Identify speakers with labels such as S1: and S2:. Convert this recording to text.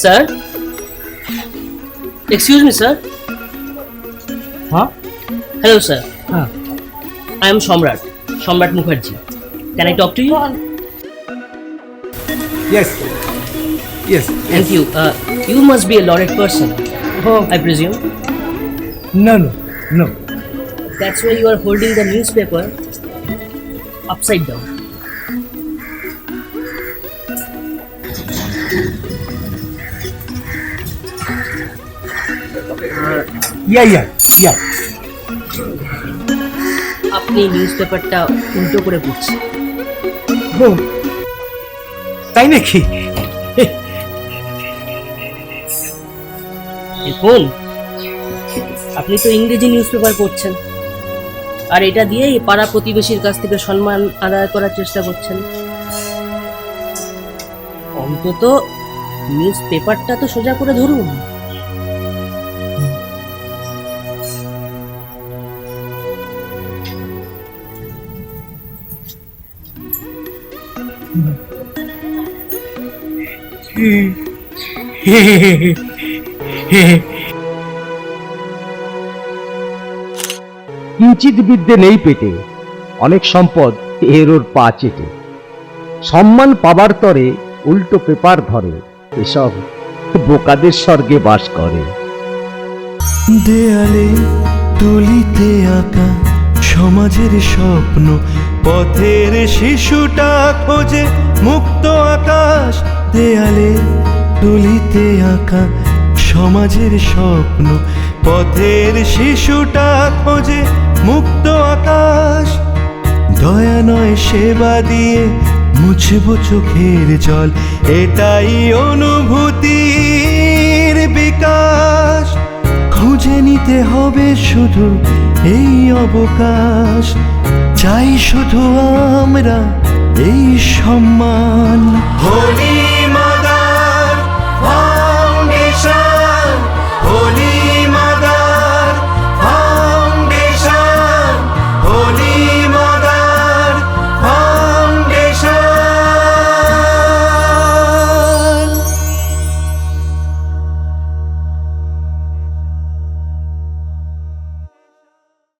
S1: Sir? Excuse me, sir.
S2: Huh?
S1: Hello, sir.
S2: Huh.
S1: I am Shomrat Mukherjee. Can I talk to you?
S2: Yes. Yes.
S1: Thank you. You must be a lauded person,
S2: Oh,
S1: I presume.
S2: no.
S1: That's why you are holding the newspaper upside down.
S2: Yeah.
S1: আপনি নিউজপেপারটা উল্টো করে পড়ছেন।
S2: Oh, তাই নাকি?
S1: দেখুন, আপনি তো ইংরেজি নিউজপেপার পড়ছেন, আর এটা দিয়েই পাড়া প্রতিবেশীর কাছ থেকে সম্মান আদায় করার চেষ্টা করছেন। অন্তত নিউজপেপারটা তো সোজা করে ধরুন।
S3: কিঞ্চিত বিদ্যে নেই পেটে, অনেক সম্পদ এর ওর পা চেটে। সম্মান পাবার তরে উল্টো পেপার ধরে, এসব বোকাদের স্বর্গে বাস করে।
S4: দেয়ালে তুলিতে আঁকা সমাজের স্বপ্ন, পথের শিশুটা খোঁজে মুক্ত আকাশ। দেয়ালে তুলিতে আঁকা সমাজের স্বপ্ন, পথের শিশুটা খোঁজে মুক্ত আকাশ। দয়া নয় সেবা দিয়ে মুছবো চোখের জল, এটাই অনুভূতির বিকাশ। খুঁজে নিতে হবে শুধু এই অবকাশ, চাই শুধু আমরা এই সম্মান।